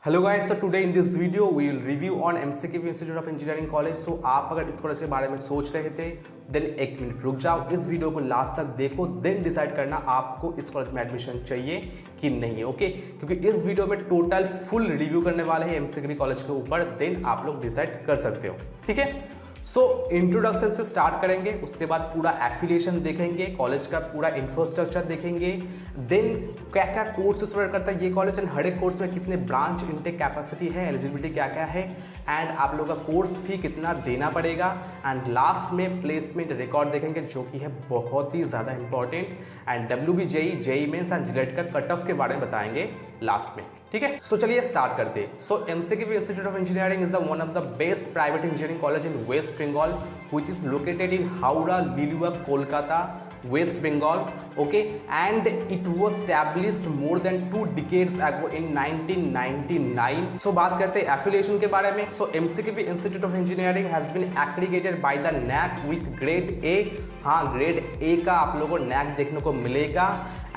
Hello guys, तो today in this video we will review on MCQ institute of engineering college. तो आप अगर इस कॉलेज के बारे में सोच रहे थे देन एक मिनट रुक जाओ, इस वीडियो को लास्ट तक देखो, देन डिसाइड करना आपको इस कॉलेज में एडमिशन चाहिए कि नहीं। ओके, क्योंकि इस वीडियो में टोटल फुल रिव्यू करने वाले हैं एमसीक्यू कॉलेज के ऊपर, देन आप लोग डिसाइड कर सकते हो। ठीक है, सो इंट्रोडक्शन से स्टार्ट करेंगे, उसके बाद पूरा एफिलिएशन देखेंगे, कॉलेज का पूरा इंफ्रास्ट्रक्चर देखेंगे, देन क्या क्या कोर्सेस प्रोवाइड करता है ये कॉलेज एंड हर एक कोर्स में कितने ब्रांच इनटेक कैपेसिटी है, एलिजिबिलिटी क्या क्या है एंड आप लोगों का कोर्स फी कितना देना पड़ेगा एंड लास्ट में प्लेसमेंट रिकॉर्ड देखेंगे जो कि है बहुत ही ज़्यादा important and WB JE mains and JELET का कट ऑफ के बारे में बताएंगे लास्ट में। ठीक है, सो चलिए स्टार्ट करते हैं। So MCQ institute of engineering is the one of the best private engineering college in West Bengal which is located in Howrah Liluah Kolkata West Bengal, okay, and it was established more than 2 decades ago in 1999. So बात करते हैं affiliation के बारे में। So MCQB Institute of Engineering has been accredited by the NAC with grade A। हाँ, grade A का आप लोगों को NAC देखने को मिलेगा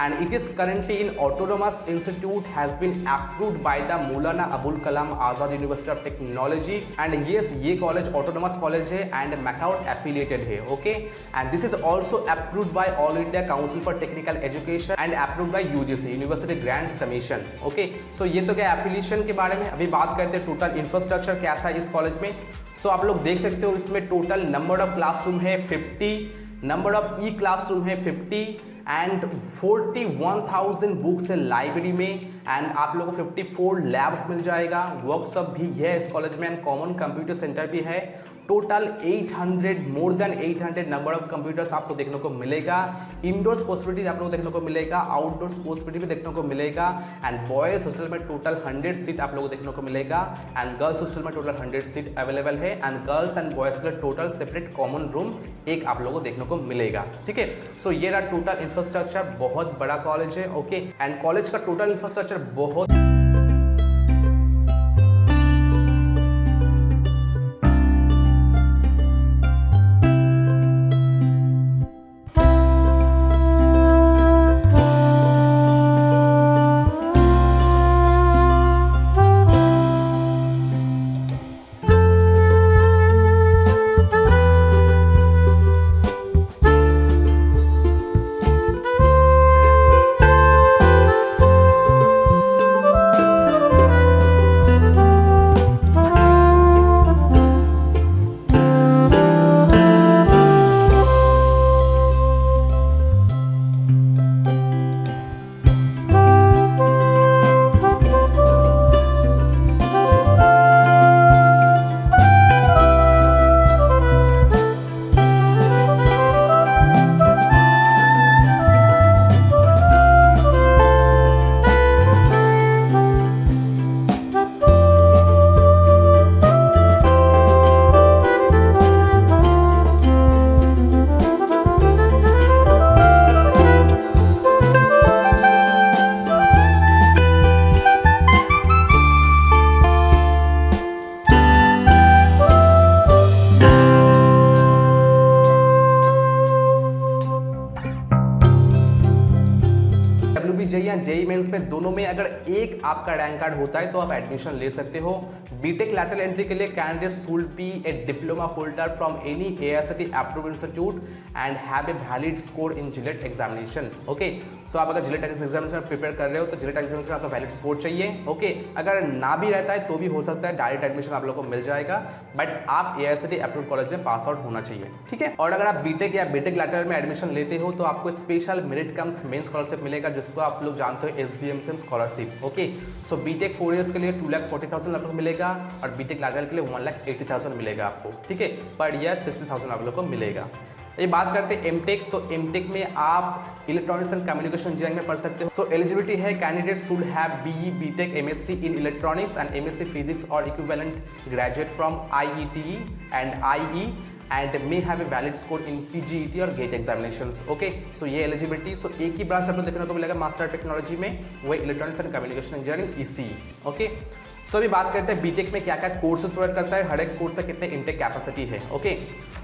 and it is currently in autonomous institute has been approved by the Maulana Abul Kalam Azad University of Technology and yes, ये college autonomous college है and MACAUT affiliated है। okay, and this is also approved by All India Council for Technical Education and approved by UGC University Grants Commission। okay, so ये तो क्या affiliation के बारे में। अभी बात करते हैं टोटल इंफ्रास्ट्रक्चर कैसा है इस कॉलेज में। so आप लोग देख सकते हो इसमें टोटल नंबर ऑफ क्लासरूम है 50, नंबर ऑफ ई क्लासरूम है 50 एंड 41,000 बुक्स है लाइब्रेरी में एंड आप लोगों को 54 लैब्स मिल जाएगा, वर्कशॉप भी है इस कॉलेज में एंड कॉमन कंप्यूटर सेंटर भी है। Total 800 more than 800 number of computers आपको देखने को मिलेगा। इंडोर्स पॉसिबिलिटीज आप लोगों को देखने को मिलेगा, आउटडोर्स पॉसिबिलिटी भी देखने को मिलेगा एंड बॉयज हॉस्टल में टोटल 100 सीट आप लोगों को देखने को मिलेगा एंड गर्ल्स हॉस्टल में टोटल 100 सीट अवेलेबल है एंड गर्ल्स एंड बॉयज के लिए टोटल सेपरेट कॉमन रूम एक आप लोगों को देखने को मिलेगा। ठीक है, सो ये रहा टोटल इंफ्रास्ट्रक्चर, बहुत बड़ा कॉलेज है। ओके, एंड कॉलेज का टोटल इंफ्रास्ट्रक्चर बहुत जेई मेंस में दोनों में अगर एक आपका रैंक कार्ड होता है तो आप एडमिशन ले सकते हो। बीटेक लैटरल एंट्री के लिए candidate should be a diploma holder from any AICTE approved institute and have a valid score in JELET examination. Okay, so आप अगर जिलेट एग्जामिनेशन प्रिपेयर कर रहे हो तो जिलेट एग्जामिनेशन में आपका वैलिड स्कोर चाहिए। ओके, अगर ना भी रहता है तो भी हो सकता है डायरेक्ट एडमिशन आप लोग को मिल जाएगा, बट आप AICTE अप्रूव्ड कॉलेज में पास आउट होना चाहिए। ठीक है, और अगर आप बीटेक या बीटेक लैटरल में एडमिशन लेते हो तो आपको special merit comes main scholarship मिलेगा जिसको आप लोग जानते हो SVMCM स्कॉलरशिप। ओके, सो बीटेक 4 इयर्स के लिए 2,40,000 आप लोग मिलेगा और बीटेक लैटरल के लिए 1,80,000 मिलेगा आपको। ठीक है, पर ईयर 60,000 आप लोग को मिलेगा। ये बात करते हैं एमटेक, तो एमटेक में आप इलेक्ट्रॉनिक्स एंड कम्युनिकेशन इंजीनियरिंग में पढ़ सकते हो। सो एलिजिबिलिटी है candidate should have BE BTech MSc in electronics and MSc physics और equivalent graduate from IETE and IE and may have a valid score in PGET और GATE examinations। okay, so ये eligibility. सो एक ही branch आपको देखने को मिलेगा master technology में, वो electronics and communication engineering ECE। Okay, so अभी बात करते हैं बीटेक में क्या क्या कोर्सेज प्रोवाइड करता है, हर एक कोर्स का कितने इंटेक कैपेसिटी है। ओके,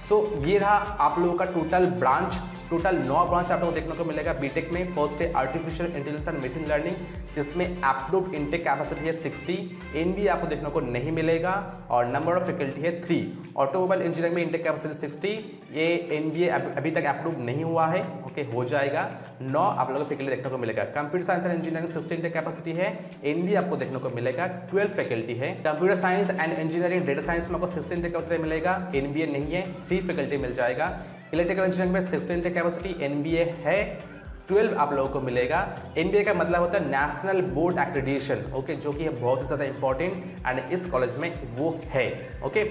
सो ये रहा आप लोगों का टोटल ब्रांच टोटल 9 ब्रांच आप लोगों को देखने को मिलेगा बीटेक में। फर्स्ट है artificial intelligence and machine learning, जिसमें अप्रूव्ड इनटेक कैपेसिटी है 60, एनबीए आपको देखने को नहीं मिलेगा और नंबर ऑफ फैकल्टी है 3। ऑटोमोबाइल इंजीनियरिंग में इनटेक कैपेसिटी 60, ये एनबीए अभी तक अप्रूव नहीं हुआ है, ओके हो जाएगा। 9 आप लोगों को फैकल्टी देखने को मिलेगा। Computer science and engineering 60 intake capacity है, एनबीए आपको देखने को मिलेगा 12 फैकल्टी है। Computer science and engineering data science में आपको 60 इनटेक कैपेसिटी मिलेगा, एनबीए नहीं है, 3 फैकल्टी मिल जाएगा। इलेक्ट्रिकल इंजीनियरिंग में 60 इनटेक कैपेसिटी, एनबीए है 12 आप लोगों को मिलेगा। एनबीए का मतलब होता है नेशनल बोर्ड एक्रेडिटेशन, ओके, जो कि है बहुत ही ज़्यादा इंपॉर्टेंट एंड इस कॉलेज में वो है, ओके।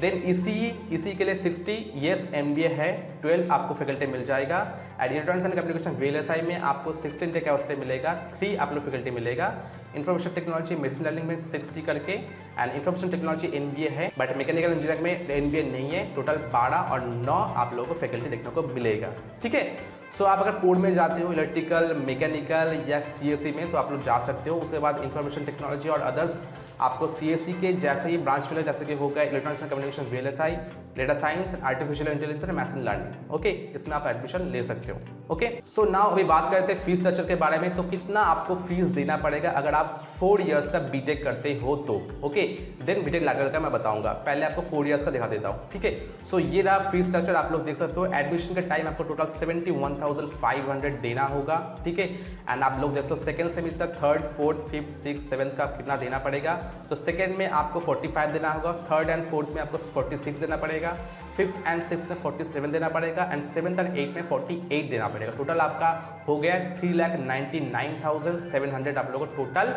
देन इसी के लिए 60, यस एमबीए है 12 आपको फैकल्टी मिल जाएगा। And electronics and communication VLSI में आपको 60 इनटेक कैपेसिटी मिलेगा, 3 आप लोग फैकल्टी मिलेगा। इन्फॉर्मेशन टेक्नोलॉजी मशीन लर्निंग में 60 करके एंड इन्फॉर्मेशन टेक्नोलॉजी एनबीए है, बट मैकेनिकल इंजीनियरिंग में एनबीए नहीं है। टोटल 12 और 9 आप लोगों को फैकल्टी देखने को मिलेगा, ठीक है। सो आप अगर कोड में जाते हो इलेक्ट्रिकल, मैकेनिकल या सीएससी में तो आप लोग जा सकते हो। उसके बाद इन्फॉर्मेशन टेक्नोलॉजी और अदर्स आपको सीएससी के जैसे ही ब्रांच मिले, जैसे कि हो गया electronics and communication VLSI, data science, artificial intelligence and machine learning, okay, इसमें आप एडमिशन ले सकते हो, ओके। सो नाउ अभी बात करते हैं फीस स्ट्रक्चर के बारे में। तो कितना आपको फीस देना पड़ेगा अगर आप 4 इयर्स का बीटेक करते हो तो, ओके। देन बीटेक लागत का मैं बताऊंगा, पहले आपको 4 इयर्स का दिखा देता हूँ, ठीक है। सो ये रहा फीस स्ट्रक्चर, आप लोग देख सकते हो। एडमिशन का टाइम आपको टोटल 71,500 देना होगा, ठीक है। एंड आप लोग देख सकते हो second semester, third, fourth, fifth, six, seventh का कितना देना पड़ेगा। तो सेकंड में आपको 45 देना होगा, थर्ड एंड फोर्थ में आपको 46 देना पड़ेगा, फिफ्थ एंड सिक्स में 47 देना पड़ेगा एंड सेवन्थ एंड 8 में 48 देना पड़ेगा। टोटल आपका हो गया 3,99,700 आप लोगों को टोटल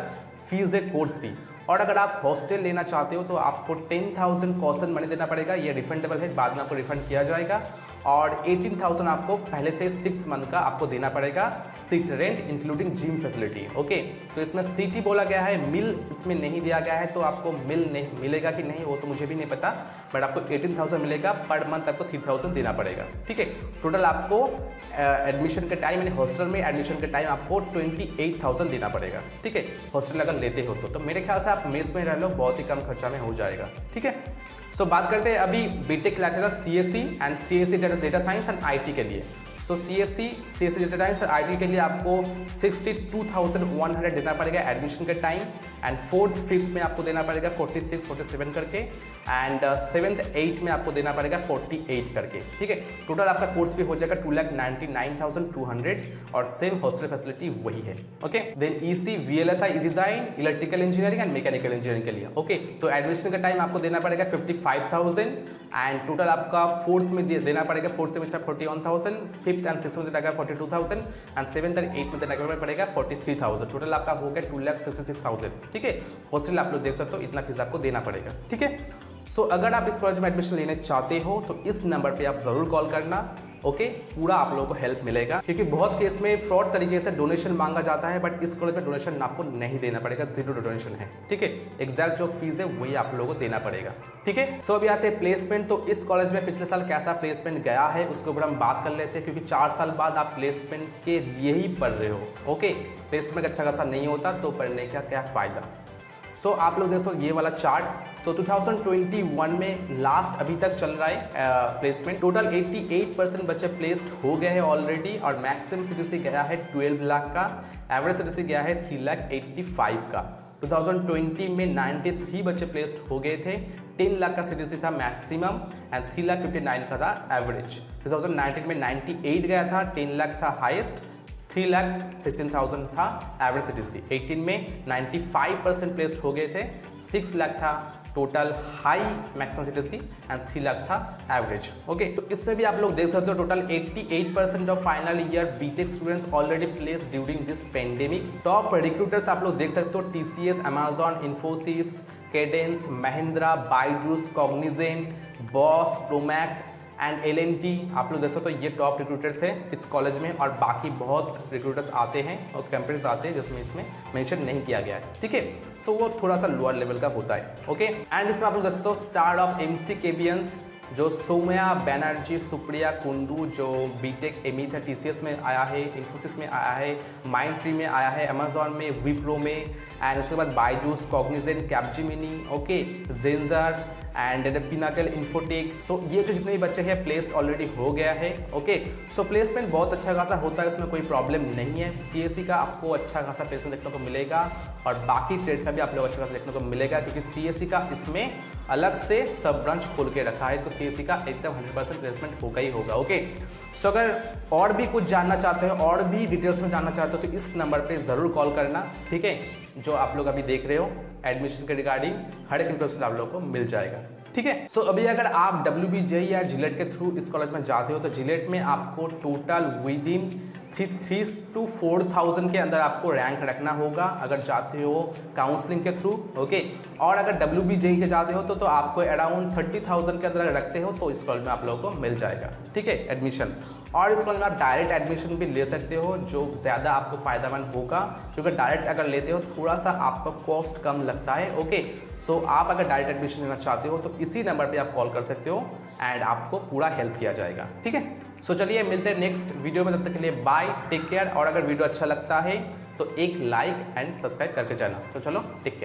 फीस है, कोर्स फी। और अगर आप हॉस्टल लेना चाहते हो तो आपको 10,000 कॉशन मनी देना पड़ेगा, ये रिफंडेबल है, बाद में आपको रिफंड किया जाएगा। और 18,000 आपको पहले से 6 मंथ का आपको देना पड़ेगा seat rent including gym facility, okay. तो इसमें सिटी बोला गया है, मिल इसमें नहीं दिया गया है, तो आपको मिल नहीं मिलेगा कि नहीं वो तो मुझे भी नहीं पता, बट आपको 18,000 मिलेगा, पर मंथ आपको 3,000 देना पड़ेगा, ठीक है। टोटल आपको एडमिशन के टाइम यानी हॉस्टल में एडमिशन के टाइम आपको 28,000 देना पड़ेगा, ठीक है, हॉस्टल अगर लेते हो तो मेरे ख्याल से आप मेस में रह लो, बहुत ही कम खर्चा में हो जाएगा, ठीक है। सो बात करते हैं अभी BTech lecturer CSC and CSC data science and IT के लिए। सो सीएससी डेटा साइंस और आईटी के लिए आपको 62,100 देना पड़ेगा एडमिशन के टाइम एंड फोर्थ फिफ्थ में आपको देना पड़ेगा 46, 47 करके एंड सेवन्थ, 8 में आपको देना पड़ेगा 48 करके, ठीक है। टोटल आपका कोर्स भी हो जाएगा 2,99,200 और सेम हॉस्टल फैसिलिटी वही है, okay. Then EC, VLSI design, electrical engineering and mechanical engineering के लिए, ओके। तो एडमिशन का टाइम आपको देना पड़ेगा 55,000 एंड टोटल आपका फोर्थ में देना पड़ेगा, fourth semester 41,000, fifth and six में देना पड़ेगा 42,000 एंड सेवन्थ एंड 8 में देना पड़ेगा 43,000। टोटल आपका हो गया 2,66,000, ठीक है। हॉस्टल आप लोग देख सकते हो, इतना फीस आपको देना पड़ेगा, ठीक है। सो अगर आप इस कॉलेज में एडमिशन लेने चाहते हो तो इस नंबर पे आप जरूर कॉल करना, ओके। पूरा आप लोगों को हेल्प मिलेगा, क्योंकि बहुत केस में फ्रॉड तरीके से डोनेशन मांगा जाता है, बट इस कॉलेज में डोनेशन आपको नहीं देना पड़ेगा, 0 डोनेशन है, ठीक है। एग्जैक्ट जो फीस है वही आप लोगों को देना पड़ेगा, ठीक है। सो अभी आते हैं प्लेसमेंट। तो इस कॉलेज में पिछले साल कैसा प्लेसमेंट गया है उसके ऊपर हम बात कर लेते हैं, क्योंकि 4 साल बाद आप प्लेसमेंट के लिए ही पढ़ रहे हो, ओके। प्लेसमेंट अच्छा खासा नहीं होता तो पढ़ने का क्या फ़ायदा। सो आप लोग देखो ये वाला चार्ट, तो 2021 में लास्ट अभी तक चल रहा है प्लेसमेंट। टोटल 88% बच्चे प्लेस्ड हो गए हैं ऑलरेडी और मैक्सिमम सीटीसी गया है 12 लाख का, एवरेज सीटीसी गया है 3,85,000 का। 2020 में 93 बच्चे प्लेस्ड हो गए थे, 10 लाख का सीटीसी था मैक्सिमम एंड 3,59,000 का था एवरेज। 2019 में 98 गया था, 10 लाख था हाईएस्ट, 3,16,000 था एवरेज सीटीसी। 18 में 95% प्लेस्ड हो गए थे, 6 लाख था total high maximum CTC and 3 lakh था एवरेज, ओके। तो इसमें भी आप लोग देख सकते हो total 88% of final year BTech students already placed during this pandemic. Top recruiters आप लोग देख सकते हो TCS, Amazon, Infosys, Cadence, Mahindra, Byju's, Cognizant, Bosch, Promac and L&T आप लोग देख सकते हो, ये टॉप रिक्रूटर्स हैं इस कॉलेज में। और बाकी बहुत रिक्रूटर्स आते हैं और कंपनीज आते हैं जिसमें इसमें मेंशन नहीं किया गया है, ठीक है। सो वो थोड़ा सा लोअर लेवल का होता है, ओके। एंड इसमें आप लोग देख सकते हो स्टार ऑफ एमसीकेबियंस जो सौम्या बनर्जी, सुप्रिया कुंडू जो बीटेक एमी था टीसीएस में आया है, इन्फोसिस में आया है, माइंड ट्री में आया है, अमेजॉन में, विप्रो में एंड उसके बाद Byju's, Cognizant, Capgemini, okay, Zensar and Pinnacle, Infotech. So ये जो जितने भी बच्चे हैं प्लेस्ड ऑलरेडी हो गया है। ओके, सो प्लेसमेंट बहुत अच्छा खासा होता है, उसमें कोई प्रॉब्लम नहीं है। सीएससी का आपको अच्छा खासा प्लेसमेंट देखने को मिलेगा और बाकी ट्रेड का भी आप लोग अच्छा खासा देखने को मिलेगा, क्योंकि सीएससी का इसमें अलग से सब ब्रांच खोल के रखा है, तो सीएससी का एकदम 100% प्लेसमेंट होगा ही होगा। ओके, सो अगर और भी कुछ जानना चाहते हो, और भी डिटेल्स में जानना चाहते हो, तो इस नंबर पे ज़रूर कॉल करना, ठीक है, जो आप लोग अभी देख रहे हो। एडमिशन के रिगार्डिंग हर एक इन्फॉर्मेशन आप लोगों को मिल जाएगा, ठीक है। सो अभी अगर आप WBJ या जिलेट के थ्रू इस कॉलेज में जाते हो, तो जिलेट में आपको टोटल विद इन 3 to 4,000 के अंदर आपको रैंक रखना होगा अगर जाते हो काउंसलिंग के थ्रू। ओके, और अगर WBJ के जाते हो तो आपको अराउंड 30,000 के अंदर अगर रखते हो तो इस कॉलेज में आप लोगों को मिल जाएगा, ठीक है, एडमिशन। और इस कॉलेज में आप डायरेक्ट एडमिशन भी ले सकते हो, जो ज़्यादा आपको फ़ायदेमंद होगा, क्योंकि डायरेक्ट अगर लेते हो थोड़ा सा आपका कॉस्ट कम लगता है। ओके, सो आप अगर डायरेक्ट एडमिशन लेना चाहते हो तो इसी नंबर पे आप कॉल कर सकते हो एंड आपको पूरा हेल्प किया जाएगा, ठीक है। सो चलिए मिलते हैं नेक्स्ट वीडियो में, तब तक के लिए बाय, टेक केयर। और अगर वीडियो अच्छा लगता है तो एक लाइक एंड सब्सक्राइब करके जाना। तो चलो, टेक केयर।